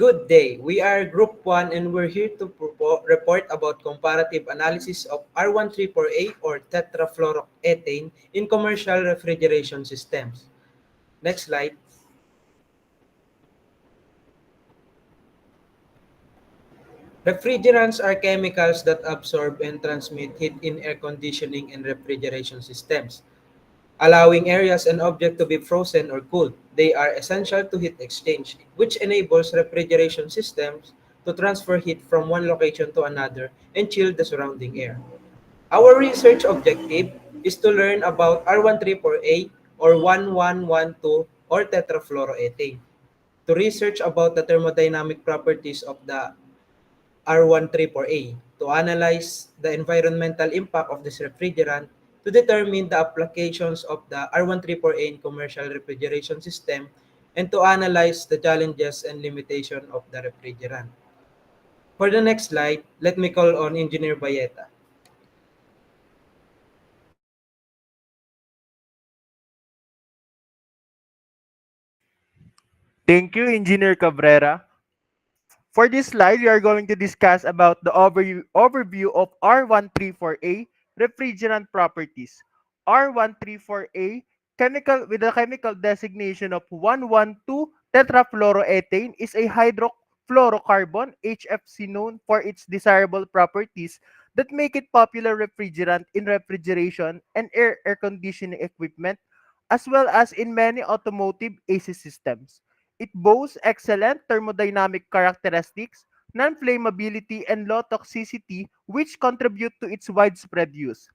Good day. We are Group 1 and we're here to report about comparative analysis of R134A or tetrafluoroethane in commercial refrigeration systems. Next slide. Refrigerants are chemicals that absorb and transmit heat in air conditioning and refrigeration systems, allowing areas and objects to be frozen or cooled. They are essential to heat exchange, which enables refrigeration systems to transfer heat from one location to another and chill the surrounding air. Our research objective is to learn about R134A or 1112 or tetrafluoroethane, to research about the thermodynamic properties of the R134A, to analyze the environmental impact of this refrigerant, to determine the applications of the R134A in commercial refrigeration system, and to analyze the challenges and limitation of the refrigerant. For the next slide, let me call on Engineer Bayeta. Thank you, Engineer Cabrera. For this slide, we are going to discuss about the overview of R134A refrigerant properties. R134A chemical with a chemical designation of 112 tetrafluoroethane is a hydrofluorocarbon HFC known for its desirable properties that make it popular refrigerant in refrigeration and air conditioning equipment as well as in many automotive AC systems. It boasts excellent thermodynamic characteristics, non-flammability, and low toxicity, which contribute to its widespread use.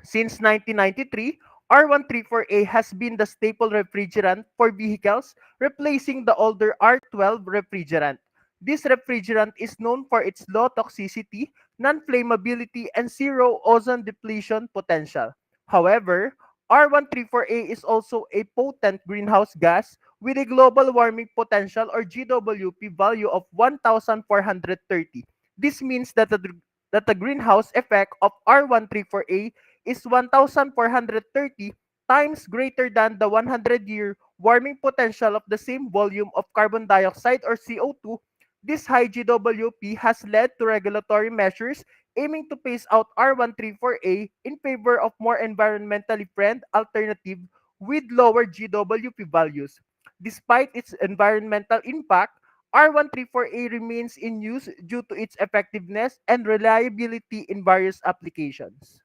Since 1993, R134A has been the staple refrigerant for vehicles, replacing the older R12 refrigerant. This refrigerant is known for its low toxicity, non-flammability, and zero ozone depletion potential. However, R134A is also a potent greenhouse gas with a global warming potential or GWP value of 1,430. This means that the greenhouse effect of R134A is 1,430 times greater than the 100-year warming potential of the same volume of carbon dioxide or CO2. This high GWP has led to regulatory measures aiming to phase out R134A in favor of more environmentally friendly alternative with lower GWP values. Despite its environmental impact, R134A remains in use due to its effectiveness and reliability in various applications.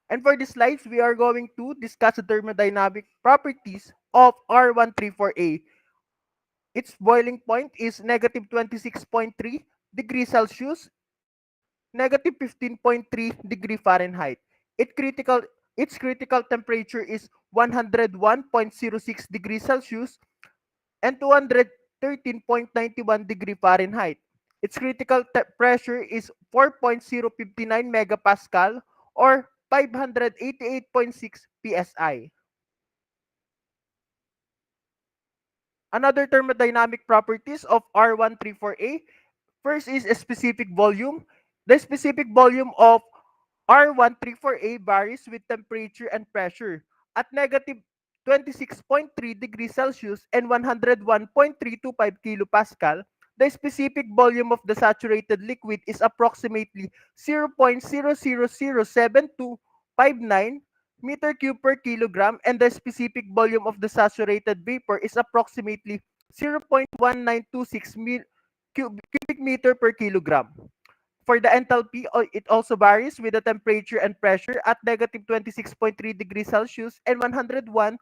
And for these slides, we are going to discuss the thermodynamic properties of R134A. Its boiling point is negative 26.3 degrees Celsius, negative 15.3 degree Fahrenheit. It critical, its critical temperature is 101.06 degrees Celsius and 213.91 degree Fahrenheit. Its critical pressure is 4.059 megapascal or 588.6 psi. Another thermodynamic properties of R134A. First is a specific volume. The specific volume of R134A varies with temperature and pressure. At negative 26.3 degrees Celsius and 101.325 kilopascal, the specific volume of the saturated liquid is approximately 0.000729 meter cube per kilogram, and the specific volume of the saturated vapor is approximately 0.1926 cubic meter per kilogram. For the enthalpy, it also varies with the temperature and pressure at negative 26.3 degrees Celsius and 101.325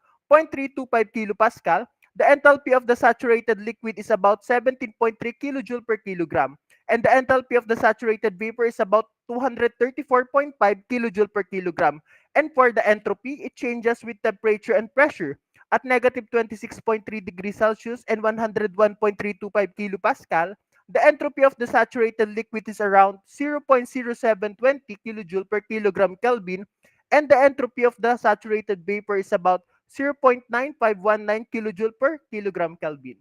kilopascal. The enthalpy of the saturated liquid is about 17.3 kilojoule per kilogram, and the enthalpy of the saturated vapor is about 234.5 kilojoule per kilogram. And for the entropy, it changes with temperature and pressure. At negative 26.3 degrees Celsius and 101.325 kilopascal, the entropy of the saturated liquid is around 0.0720 kilojoule per kilogram Kelvin, and the entropy of the saturated vapor is about 0.9519 kilojoule per kilogram Kelvin.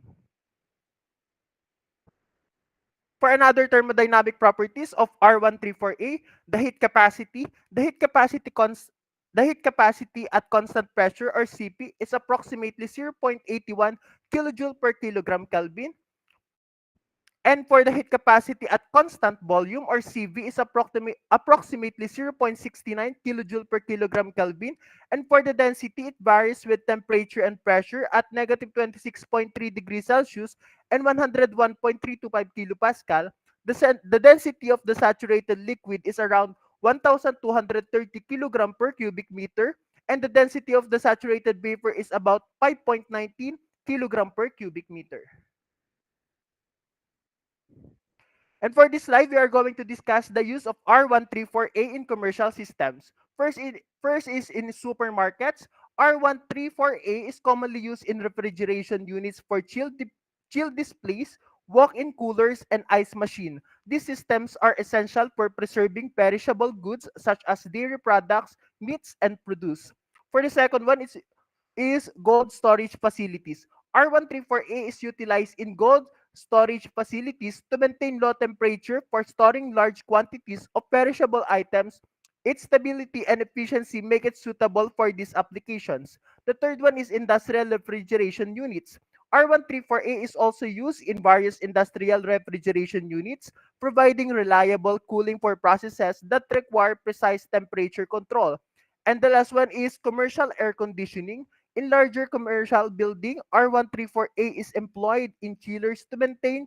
For another thermodynamic properties of R134A, the heat capacity The heat capacity at constant pressure or CP is approximately 0.81 kilojoule per kilogram Kelvin. And for the heat capacity at constant volume or CV is approximately 0.69 kilojoule per kilogram Kelvin. And for the density, it varies with temperature and pressure at negative 26.3 degrees Celsius and 101.325 kilopascal. The density of the saturated liquid is around 1,230 kilogram per cubic meter, and the density of the saturated vapor is about 5.19 kilogram per cubic meter. And for this slide, we are going to discuss the use of R134A in commercial systems. First is in supermarkets. R134A is commonly used in refrigeration units for chill displays, walk-in coolers, and ice machine. These systems are essential for preserving perishable goods such as dairy products, meats, and produce. For the second one, is gold storage facilities. R134A is utilized in gold storage facilities to maintain low temperature for storing large quantities of perishable items. Its stability and efficiency make it suitable for these applications. The third one is industrial refrigeration units. R134A is also used in various industrial refrigeration units, providing reliable cooling for processes that require precise temperature control. And the last one is commercial air conditioning. In larger commercial building, R134A is employed in chillers to maintain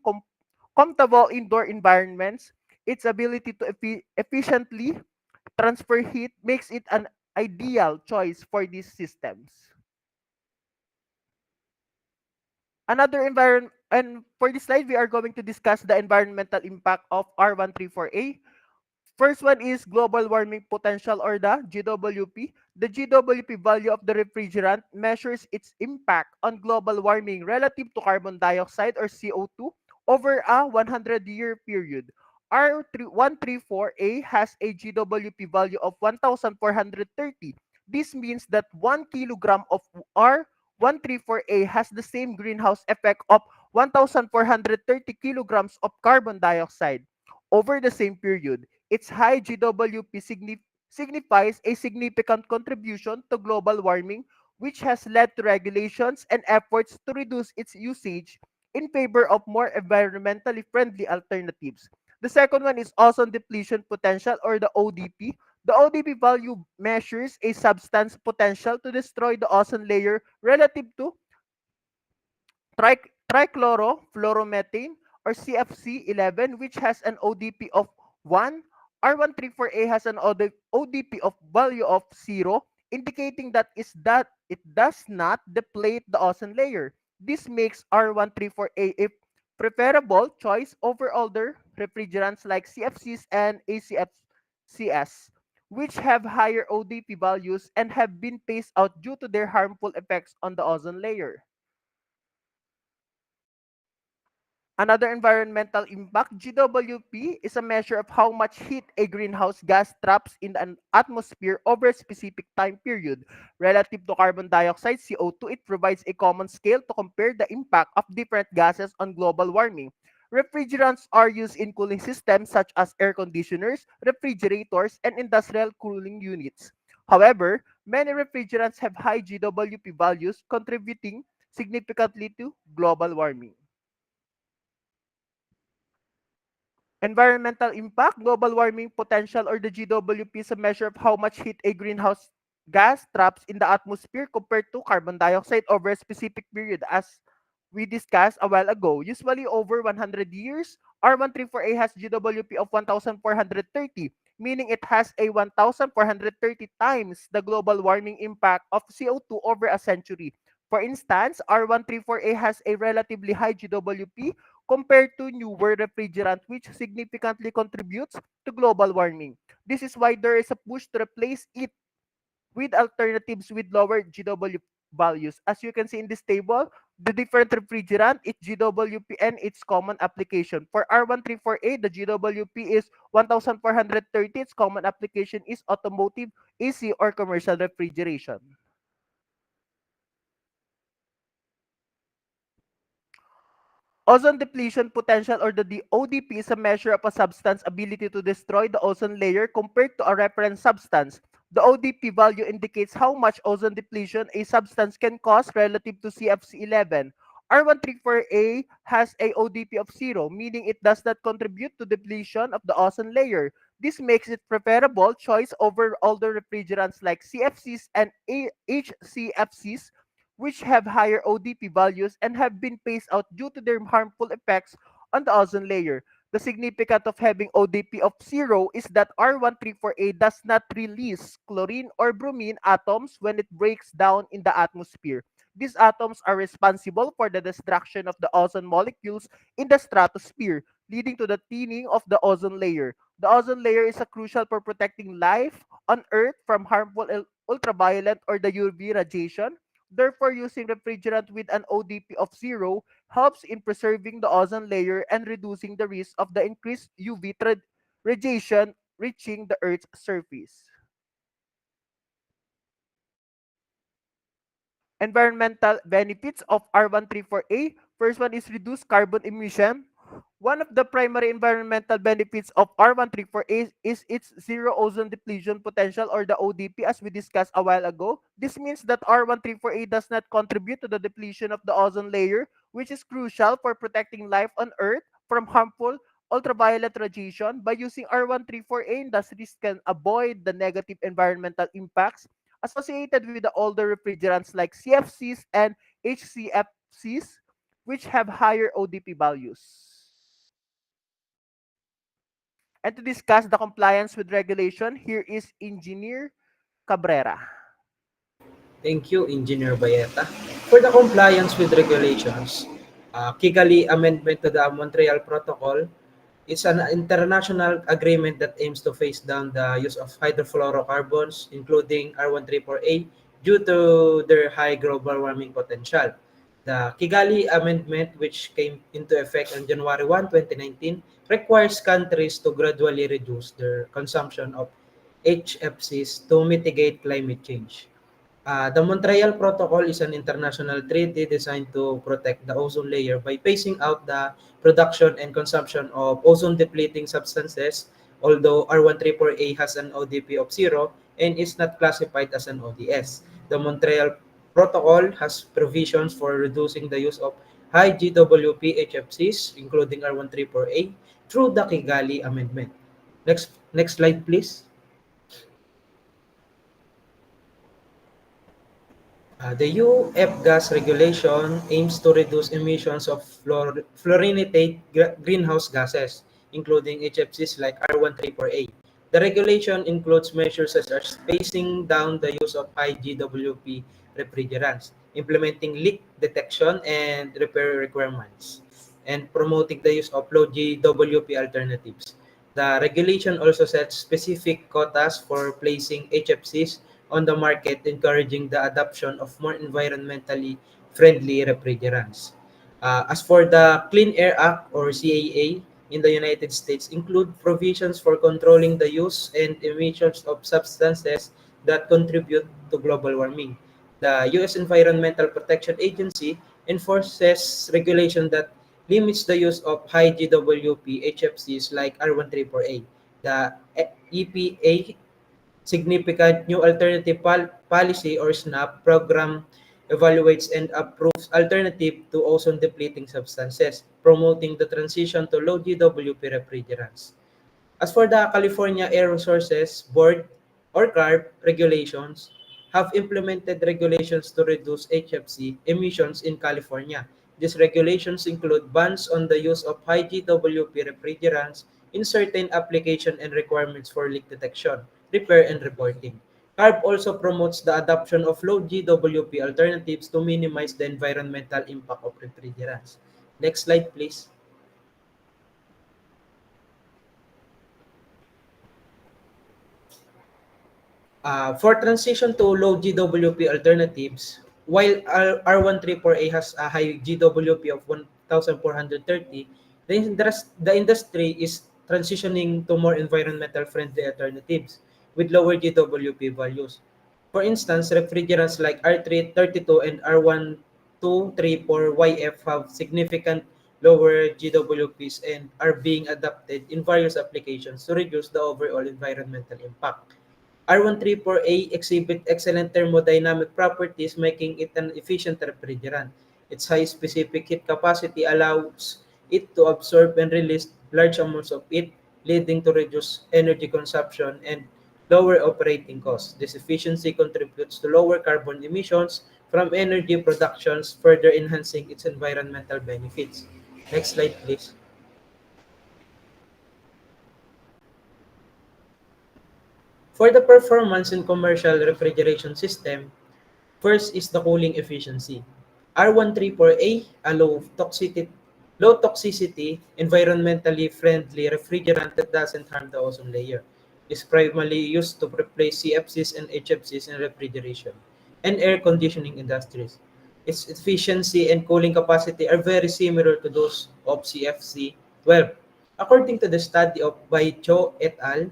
comfortable indoor environments. Its ability to efficiently transfer heat makes it an ideal choice for these systems. Another environment, and for this slide, we are going to discuss the environmental impact of R134A. First one is global warming potential or the GWP. The GWP value of the refrigerant measures its impact on global warming relative to carbon dioxide or CO2 over a 100-year period. R134A has a GWP value of 1,430. This means that 1 kilogram of R134A has the same greenhouse effect of 1,430 kilograms of carbon dioxide over the same period. Its high GWP signifies a significant contribution to global warming, which has led to regulations and efforts to reduce its usage in favor of more environmentally friendly alternatives. The second one is ozone depletion potential or the ODP. The ODP value measures a substance potential to destroy the ozone layer relative to trichlorofluoromethane or CFC11, which has an ODP of 1. R134A has an ODP of value of 0, indicating that it does not deplete the ozone layer. This makes R134A a preferable choice over older refrigerants like CFCs and ACFCs, which have higher ODP values and have been phased out due to their harmful effects on the ozone layer. Another environmental impact, GWP, is a measure of how much heat a greenhouse gas traps in an atmosphere over a specific time period. Relative to carbon dioxide, CO2, it provides a common scale to compare the impact of different gases on global warming. Refrigerants are used in cooling systems such as air conditioners, refrigerators, and industrial cooling units. However, many refrigerants have high GWP values, contributing significantly to global warming. Environmental impact, global warming potential or the GWP is a measure of how much heat a greenhouse gas traps in the atmosphere compared to carbon dioxide over a specific period as we discussed a while ago. Usually over 100 years, R134A has GWP of 1,430, meaning it has a 1,430 times the global warming impact of CO2 over a century. For instance, R134A has a relatively high GWP compared to newer refrigerant, which significantly contributes to global warming. This is why there is a push to replace it with alternatives with lower GW values. As you can see in this table, the different refrigerant, its GWP, and its common application. For R134A, the GWP is 1,430. Its common application is automotive, AC, or commercial refrigeration. Ozone depletion potential or the ODP is a measure of a substance's ability to destroy the ozone layer compared to a reference substance. The ODP value indicates how much ozone depletion a substance can cause relative to CFC11. R134A has a ODP of 0, meaning it does not contribute to depletion of the ozone layer. This makes it preferable choice over older refrigerants like CFCs and HCFCs, which have higher ODP values and have been phased out due to their harmful effects on the ozone layer. The significance of having ODP of 0 is that R134A does not release chlorine or bromine atoms when it breaks down in the atmosphere. These atoms are responsible for the destruction of the ozone molecules in the stratosphere, leading to the thinning of the ozone layer. The ozone layer is crucial for protecting life on Earth from harmful ultraviolet or the UV radiation. Therefore, using refrigerant with an ODP of 0 helps in preserving the ozone layer and reducing the risk of the increased UV radiation reaching the Earth's surface. Environmental benefits of R134A. First one is reduced carbon emission. One of the primary environmental benefits of R134A is its zero ozone depletion potential or the ODP as we discussed a while ago. This means that R134A does not contribute to the depletion of the ozone layer, which is crucial for protecting life on Earth from harmful ultraviolet radiation. By using R134A, industries can avoid the negative environmental impacts associated with the older refrigerants like CFCs and HCFCs, which have higher ODP values. And to discuss the compliance with regulation, here is Engineer Cabrera. Thank you, Engineer Bayeta. For the compliance with regulations, Kigali Amendment to the Montreal Protocol is an international agreement that aims to phase down the use of hydrofluorocarbons, including R134A, due to their high global warming potential. The Kigali Amendment, which came into effect on January 1, 2019, requires countries to gradually reduce their consumption of HFCs to mitigate climate change. The Montreal Protocol is an international treaty designed to protect the ozone layer by phasing out the production and consumption of ozone-depleting substances, although R134A has an ODP of 0 and is not classified as an ODS. The Montreal Protocol has provisions for reducing the use of high GWP HFCs, including R134A, through the Kigali Amendment. Next slide, please. The UF gas regulation aims to reduce emissions of fluorinated greenhouse gases, including HFCs like R134A. The regulation includes measures such as phasing down the use of high GWP refrigerants, implementing leak detection and repair requirements, and promoting the use of low GWP alternatives. The regulation also sets specific quotas for placing HFCs on the market, encouraging the adoption of more environmentally friendly refrigerants. As for the Clean Air Act or CAA in the United States, include provisions for controlling the use and emissions of substances that contribute to global warming. The U.S. Environmental Protection Agency enforces regulation that limits the use of high GWP HFCs like R134A. The EPA Significant New Alternative Policy or SNAP program evaluates and approves alternative to ozone-depleting substances, promoting the transition to low GWP refrigerants. As for the California Air Resources Board or CARB regulations, have implemented regulations to reduce HFC emissions in California. These regulations include bans on the use of high GWP refrigerants in certain application and requirements for leak detection, repair, and reporting. CARB also promotes the adoption of low GWP alternatives to minimize the environmental impact of refrigerants. Next slide, please. For transition to low GWP alternatives, while R134A has a high GWP of 1,430, the industry is transitioning to more environmental friendly alternatives with lower GWP values. For instance, refrigerants like R332 and R1234YF have significant lower GWPs and are being adopted in various applications to reduce the overall environmental impact. R134A exhibit excellent thermodynamic properties, making it an efficient refrigerant. Its high specific heat capacity allows it to absorb and release large amounts of heat, leading to reduced energy consumption and lower operating costs. This efficiency contributes to lower carbon emissions from energy productions, further enhancing its environmental benefits. Next slide, please. For the performance in commercial refrigeration system, first is the cooling efficiency. R134A, a low toxicity, environmentally friendly refrigerant that doesn't harm the ozone layer, is primarily used to replace CFCs and HFCs in refrigeration and air conditioning industries. Its efficiency and cooling capacity are very similar to those of CFC-12. According to the study of by Cho et al.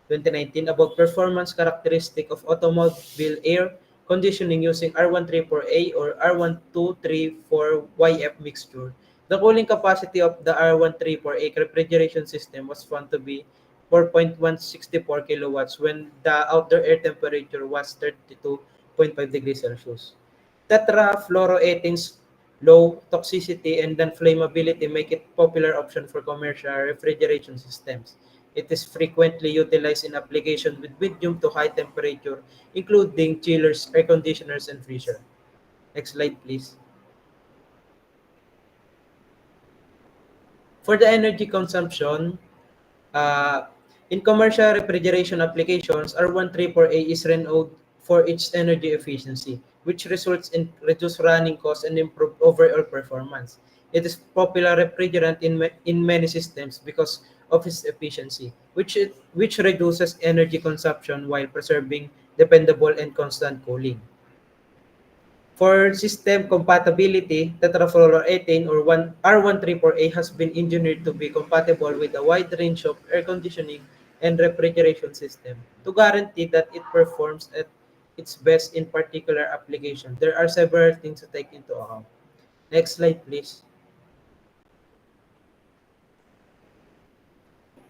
2019 about performance characteristic of automobile air conditioning using R134A or R1234YF mixture. The cooling capacity of the R134A refrigeration system was found to be 4.164 kilowatts when the outdoor air temperature was 32.5 degrees Celsius. Tetrafluoroethane's low toxicity and non-flammability make it popular option for commercial refrigeration systems. It is frequently utilized in applications with medium to high temperature, including chillers, air conditioners, and freezer. Next slide, please. For the energy consumption, uh, in commercial refrigeration applications, R134A is renowned for its energy efficiency, which results in reduced running costs and improved overall performance. It is popular refrigerant in many systems because of its efficiency, which reduces energy consumption while preserving dependable and constant cooling. For system compatibility, tetrafluoroethane or R134A has been engineered to be compatible with a wide range of air conditioning and refrigeration system to guarantee that it performs at its best in particular application. There are several things to take into account. Next slide, please.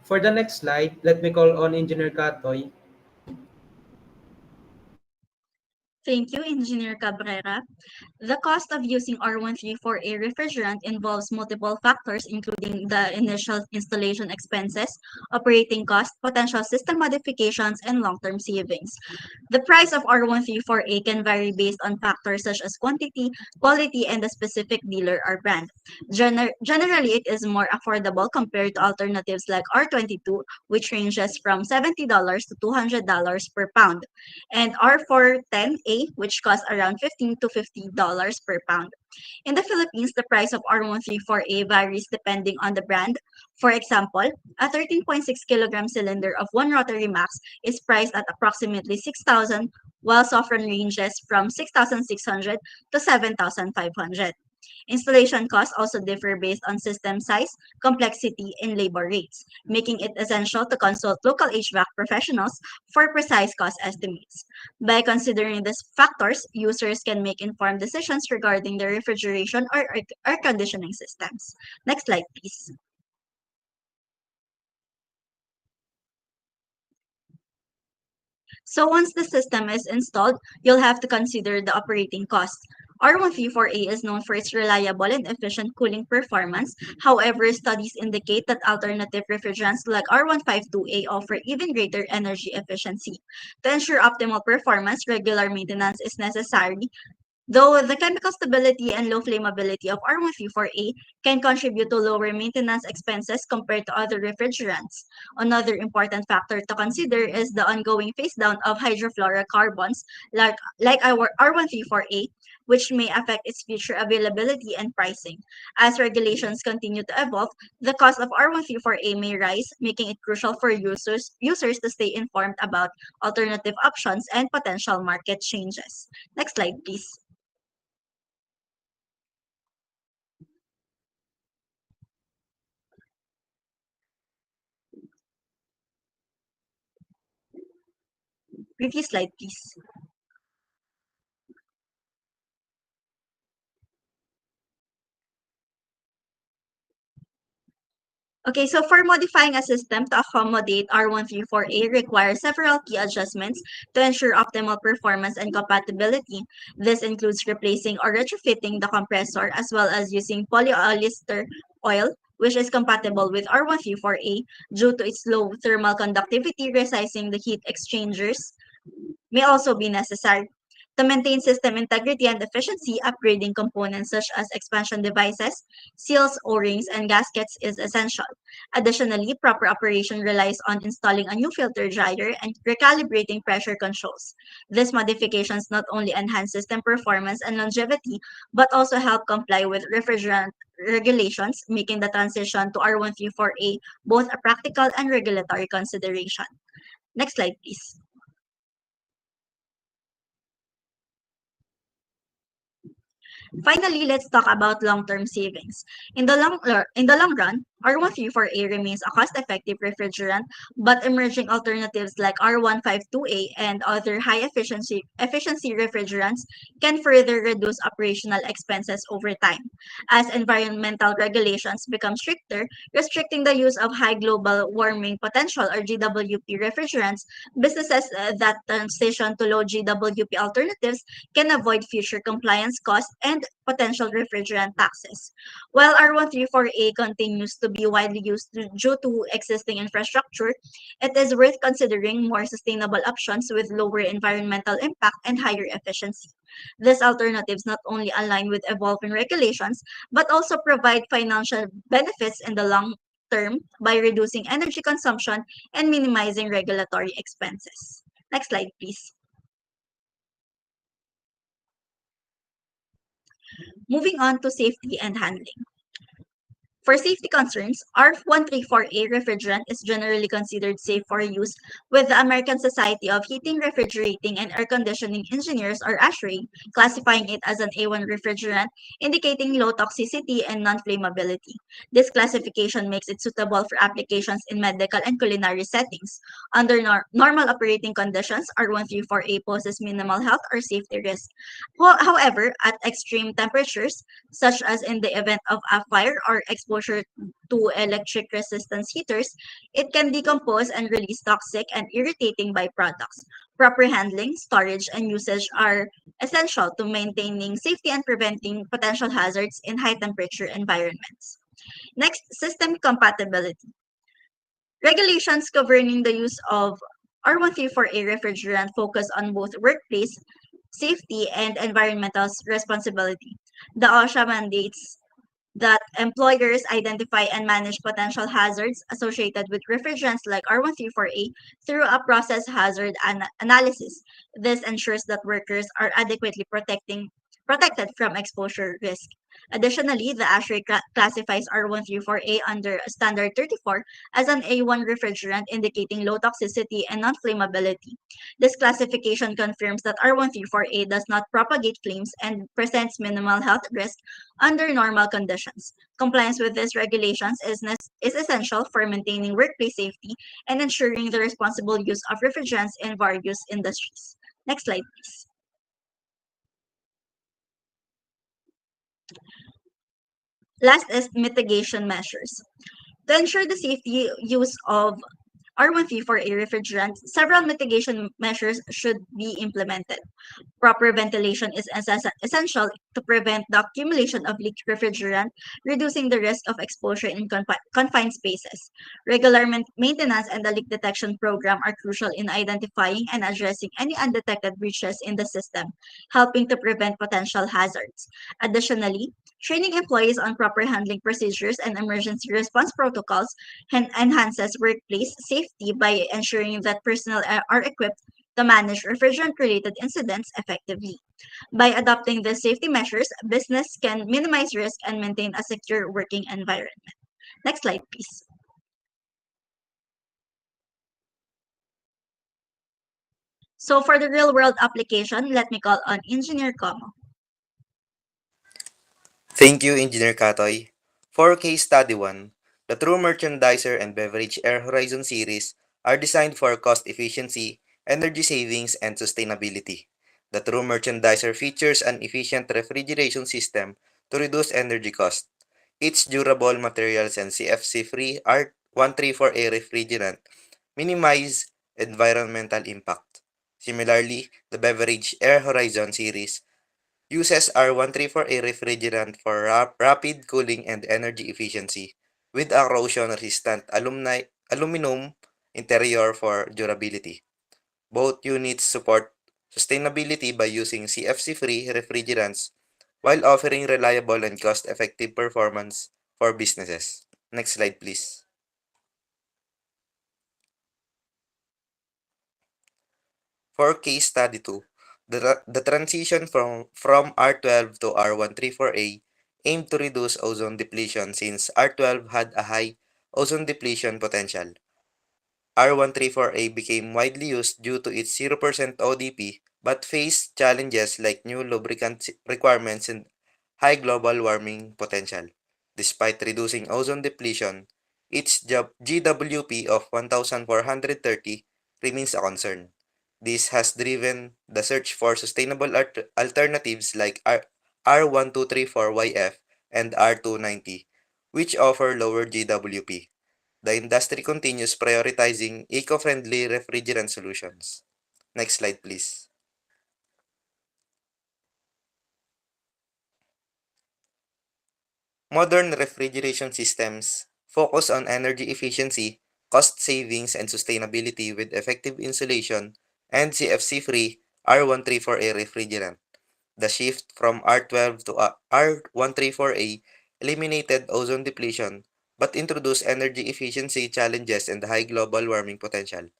For the next slide, let me call on Engineer Katoy. Thank you, Engineer Cabrera. The cost of using R134A refrigerant involves multiple factors, including the initial installation expenses, operating costs, potential system modifications, and long-term savings. The price of R134A can vary based on factors such as quantity, quality, and the specific dealer or brand. Generally, it is more affordable compared to alternatives like R22, which ranges from $70 to $200 per pound, and R410A, which costs around $15 to $50 per pound. In the Philippines, the price of R134A varies depending on the brand. For example, a 13.6 kilogram cylinder of 1 Rotary Max is priced at approximately 6,000, while Sofran ranges from 6,600 to 7,500. Installation costs also differ based on system size, complexity, and labor rates, making it essential to consult local HVAC professionals for precise cost estimates. By considering these factors, users can make informed decisions regarding their refrigeration or air conditioning systems. Next slide, please. So once the system is installed, you'll have to consider the operating costs. R134A is known for its reliable and efficient cooling performance. However, studies indicate that alternative refrigerants like R152A offer even greater energy efficiency. To ensure optimal performance, regular maintenance is necessary, though the chemical stability and low flammability of R134A can contribute to lower maintenance expenses compared to other refrigerants. Another important factor to consider is the ongoing phase down of hydrofluorocarbons like our R134A, which may affect its future availability and pricing. As regulations continue to evolve, the cost of R134A may rise, making it crucial for users to stay informed about alternative options and potential market changes. Next slide, please. Previous slide, please. Okay, so for modifying a system to accommodate R134A requires several key adjustments to ensure optimal performance and compatibility. This includes replacing or retrofitting the compressor as well as using polyester oil, which is compatible with R134A due to its low thermal conductivity. Resizing the heat exchangers may also be necessary. To maintain system integrity and efficiency, upgrading components such as expansion devices, seals, O-rings, and gaskets is essential. Additionally, proper operation relies on installing a new filter dryer and recalibrating pressure controls. These modifications not only enhance system performance and longevity, but also help comply with refrigerant regulations, making the transition to R134A both a practical and regulatory consideration. Next slide, please. Finally, let's talk about long-term savings. In the long run, R134A remains a cost-effective refrigerant, but emerging alternatives like R152A and other high efficiency refrigerants can further reduce operational expenses over time. As environmental regulations become stricter, restricting the use of high global warming potential or GWP refrigerants, businesses that transition to low GWP alternatives can avoid future compliance costs and potential refrigerant taxes. While R134A continues to be widely used due to existing infrastructure, it is worth considering more sustainable options with lower environmental impact and higher efficiency. These alternatives not only align with evolving regulations, but also provide financial benefits in the long term by reducing energy consumption and minimizing regulatory expenses. Next slide, please. Moving on to safety and handling. For safety concerns, R134A refrigerant is generally considered safe for use, with the American Society of Heating, Refrigerating, and Air Conditioning Engineers, or ASHRAE, classifying it as an A1 refrigerant, indicating low toxicity and non-flammability. This classification makes it suitable for applications in medical and culinary settings. Under normal operating conditions, R134A poses minimal health or safety risk. However, at extreme temperatures, such as in the event of a fire or exposure to electric resistance heaters, it can decompose and release toxic and irritating byproducts. Proper handling, storage, and usage are essential to maintaining safety and preventing potential hazards in high temperature environments. Next, system compatibility. Regulations governing the use of R134A refrigerant focus on both workplace safety and environmental responsibility. The OSHA mandates that employers identify and manage potential hazards associated with refrigerants like R134A through a process hazard analysis. This ensures that workers are adequately protected from exposure risk. Additionally, the ASHRAE classifies R134A under Standard 34 as an A1 refrigerant, indicating low toxicity and non-flammability. This classification confirms that R134A does not propagate flames and presents minimal health risk under normal conditions. Compliance with these regulations is essential for maintaining workplace safety and ensuring the responsible use of refrigerants in various industries. Next slide, please. Last is mitigation measures. To ensure the safety use of R134A refrigerant, several mitigation measures should be implemented. Proper ventilation is essential to prevent the accumulation of leaked refrigerant, reducing the risk of exposure in confined spaces. Regular maintenance and the leak detection program are crucial in identifying and addressing any undetected breaches in the system, helping to prevent potential hazards. Additionally, training employees on proper handling procedures and emergency response protocols enhances workplace safety by ensuring that personnel are equipped to manage refrigerant-related incidents effectively. By adopting these safety measures, business can minimize risk and maintain a secure working environment. Next slide, please. So for the real-world application, let me call on Engineer Como. Thank you, Engineer Katoy. For case study 1, the True Merchandiser and Beverage Air Horizon series are designed for cost efficiency, energy savings, and sustainability. The True Merchandiser features an efficient refrigeration system to reduce energy cost. Its durable materials and CFC-free R134A refrigerant minimize environmental impact. Similarly, the beverage Air Horizon series uses R134A refrigerant for rapid cooling and energy efficiency with a corrosion-resistant aluminum interior for durability. Both units support sustainability by using CFC-free refrigerants while offering reliable and cost-effective performance for businesses. Next slide, please. For case study 2, the transition from R12 to R134A aimed to reduce ozone depletion since R12 had a high ozone depletion potential. R134A became widely used due to its 0% ODP but faced challenges like new lubricant requirements and high global warming potential. Despite reducing ozone depletion, its GWP of 1,430 remains a concern. This has driven the search for sustainable alternatives like R1234YF and R290, which offer lower GWP. The industry continues prioritizing eco-friendly refrigerant solutions. Next slide, please. Modern refrigeration systems focus on energy efficiency, cost savings, and sustainability with effective insulation and CFC-free R134A refrigerant. The shift from R12 to R134A eliminated ozone depletion but introduced energy efficiency challenges and high global warming potential.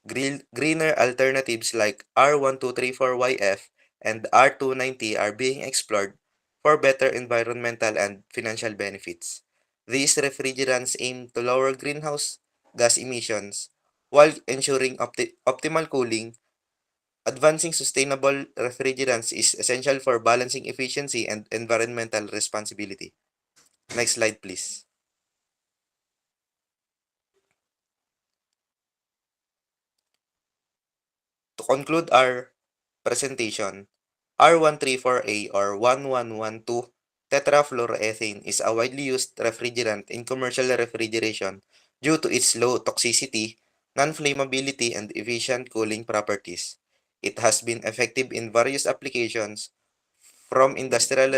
Greener alternatives like R1234YF and R290 are being explored for better environmental and financial benefits. These refrigerants aim to lower greenhouse gas emissions while ensuring optimal cooling. Advancing sustainable refrigerants is essential for balancing efficiency and environmental responsibility. Next slide, please. To conclude our presentation, R134A or 1112 tetrafluoroethane is a widely used refrigerant in commercial refrigeration due to its low toxicity, non-flammability, and efficient cooling properties. It has been effective in various applications from industrial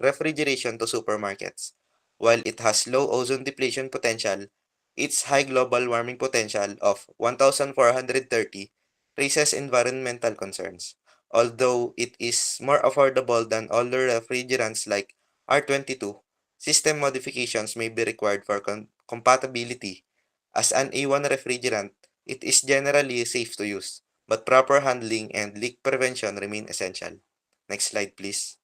refrigeration to supermarkets. While it has low ozone depletion potential, its high global warming potential of 1,430 raises environmental concerns. Although it is more affordable than older refrigerants like R22, system modifications may be required for compatibility. As an A1 refrigerant, it is generally safe to use, but proper handling and leak prevention remain essential. Next slide, please.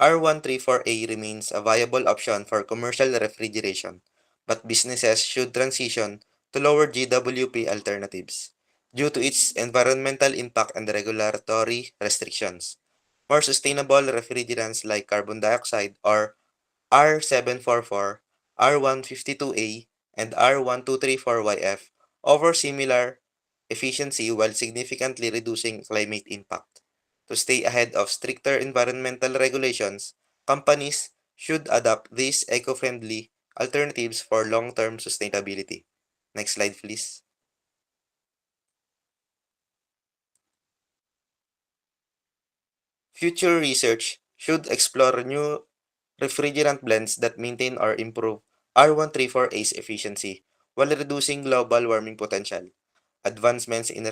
R134A remains a viable option for commercial refrigeration, but businesses should transition to lower GWP alternatives due to its environmental impact and regulatory restrictions. More sustainable refrigerants like carbon dioxide or R744, R152A, and R1234YF offer similar efficiency while significantly reducing climate impact. To stay ahead of stricter environmental regulations, companies should adopt these eco-friendly alternatives for long-term sustainability. Next slide, please. Future research should explore new refrigerant blends that maintain or improve R134A's efficiency while reducing global warming potential. Advancements in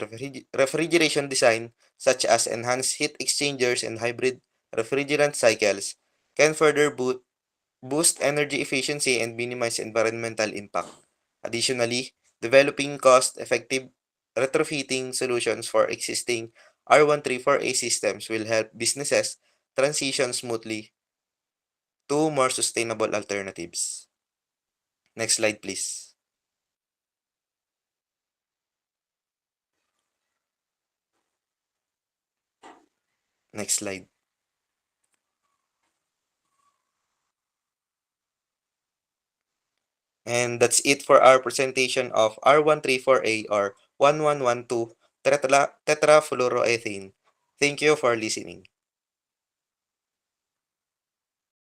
refrigeration design, such as enhanced heat exchangers and hybrid refrigerant cycles, can further boost energy efficiency and minimize environmental impact. Additionally, developing cost-effective retrofitting solutions for existing R134A systems will help businesses transition smoothly to more sustainable alternatives. Next slide, please. Next slide. And that's it for our presentation of R134A or 1112 tetrafluoroethane. Thank you for listening.